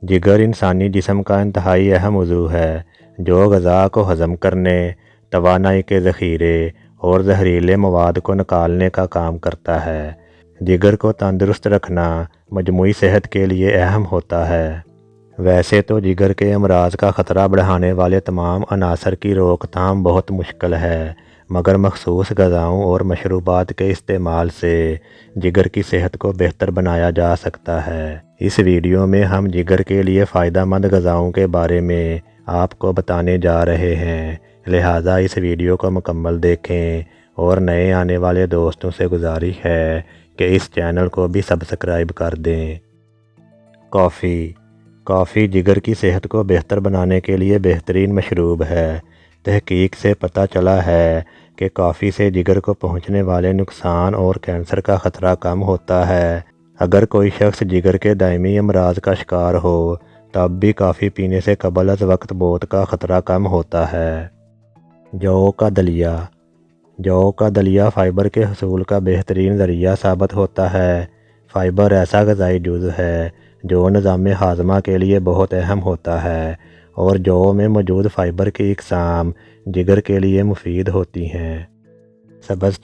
जिगर इंसानी जिस्म का इंतहाई अहम उज़ू है जो ग़ज़ा को हज़म करने, तवानाई के ज़ख़ीरे और ज़हरीले मवाद को निकालने का काम करता है। जिगर को तंदुरुस्त रखना मजमूई सेहत के लिए अहम होता है। वैसे तो जिगर के अमराज का ख़तरा बढ़ाने वाले तमाम अनासर की रोकथाम बहुत मुश्किल है, मगर मखसूस ग़ज़ाओं और मशरूबात के इस्तेमाल से जिगर की सेहत को बेहतर बनाया जा सकता है। इस वीडियो में हम जिगर के लिए फ़ायदेमंद ग़ज़ाओं के बारे में आपको बताने जा रहे हैं, लिहाजा इस वीडियो को मुकम्मल देखें और नए आने वाले दोस्तों से गुजारिश है कि इस चैनल को भी सब्सक्राइब कर दें। कॉफ़ी जिगर की सेहत को बेहतर बनाने के लिए बेहतरीन मशरूब है। तहकीक से पता चला है कि कॉफ़ी से जिगर को पहुंचने वाले नुकसान और कैंसर का ख़तरा कम होता है। अगर कोई शख्स जिगर के दायमी अमराज का शिकार हो तब भी कॉफ़ी पीने से कबल अज़ वक्त मौत का ख़तरा कम होता है। जौ का दलिया फ़ाइबर के हसूल का बेहतरीन ज़रिया साबित होता है। फ़ाइबर ऐसा ग़ज़ाई जुज़ है जो निज़ाम हाज़मा के लिए बहुत अहम होता है और जौ में मौजूद फ़ाइबर की इक़साम जिगर के लिए मुफीद होती हैं। सब्ज़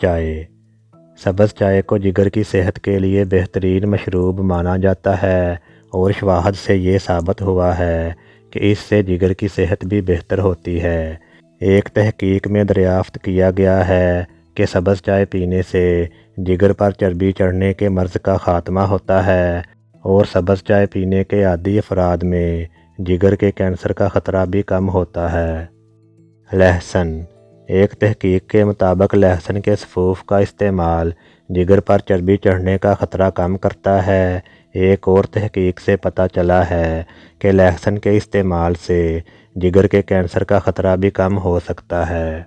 चाय को जिगर की सेहत के लिए बेहतरीन मशरूब माना जाता है और शवाहद से ये साबित हुआ है कि इससे जिगर की सेहत भी बेहतर होती है। एक तहकीक में दरियाफ़्त किया गया है कि सब्ज़ चाय पीने से जिगर पर चर्बी चढ़ने के मर्ज़ का ख़ात्मा होता है और सब्ज़ चाय पीने के आदी अफराद में जिगर के कैंसर का ख़तरा भी कम होता है। लहसुन एक तहकीक के मुताबिक लहसुन के सफ़ूफ का इस्तेमाल जिगर पर चर्बी चढ़ने का ख़तरा कम करता है। एक और तहकीक से पता चला है कि लहसुन के इस्तेमाल से जिगर के कैंसर का ख़तरा भी कम हो सकता है।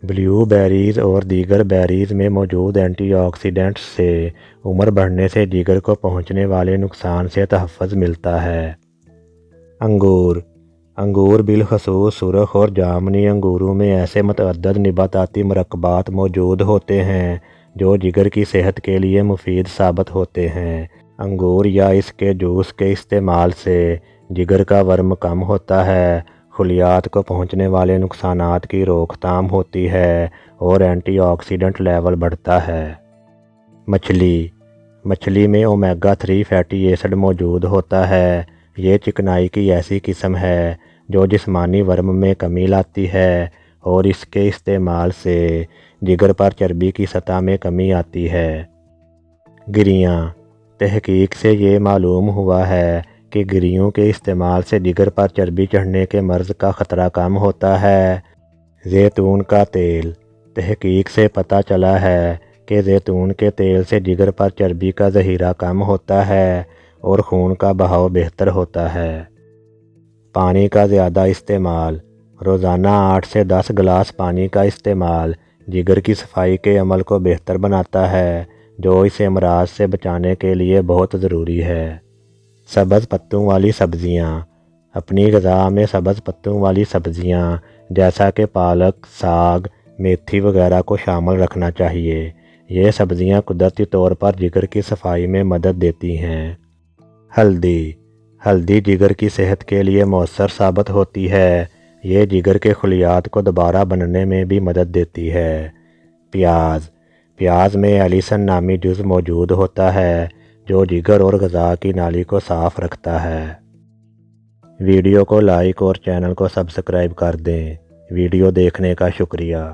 ब्लूबेरीज़ और दीगर बेरीज़ में मौजूद एंटीऑक्सीडेंट्स से उम्र बढ़ने से जिगर को पहुंचने वाले नुकसान से तहफ़्फ़ुज़ मिलता है। अंगूर बिलखसूस सुरख और जामनी अंगूरों में ऐसे मुतअद्दिद नबाताती मरकबात मौजूद होते हैं जो जिगर की सेहत के लिए मुफीद साबित होते हैं। अंगूर या इसके जूस के इस्तेमाल से जिगर का वर्म कम होता है, खुलियात को पहुंचने वाले नुकसानात की रोकथाम होती है और एंटीऑक्सीडेंट लेवल बढ़ता है। मछली में ओमेगा 3 फैटी एसिड मौजूद होता है। ये चिकनाई की ऐसी किस्म है जो जिस्मानी वर्म में कमी लाती है और इसके इस्तेमाल से जिगर पर चर्बी की सतह में कमी आती है। गिरियाँ तहकीक से ये मालूम हुआ है कि गिरियों के इस्तेमाल से जिगर पर चर्बी चढ़ने के मर्ज़ का ख़तरा कम होता है। जैतून का तेल तहकीक से पता चला है कि जैतून के तेल से जिगर पर चर्बी का ज़ख़ीरा कम होता है और खून का बहाव बेहतर होता है। पानी का ज़्यादा इस्तेमाल रोज़ाना 8 से 10 गिलास पानी का इस्तेमाल जिगर की सफाई के अमल को बेहतर बनाता है जो इसे अमराज से बचाने के लिए बहुत ज़रूरी है। सब्ज़ पत्तों वाली सब्ज़ियाँ अपनी ग़िज़ा में सब्ज़ पत्तों वाली सब्ज़ियाँ जैसा कि पालक, साग, मेथी वगैरह को शामिल रखना चाहिए। ये सब्ज़ियाँ कुदरती तौर पर जिगर की सफाई में मदद देती हैं। हल्दी जिगर की सेहत के लिए मौसर साबित होती है। ये जिगर के खुलियात को दोबारा बनने में भी मदद देती है। प्याज में एलिसन नामी जुज़ मौजूद होता है जो जिगर और ग़िज़ा की नाली को साफ़ रखता है। वीडियो को लाइक और चैनल को सब्सक्राइब कर दें। वीडियो देखने का शुक्रिया।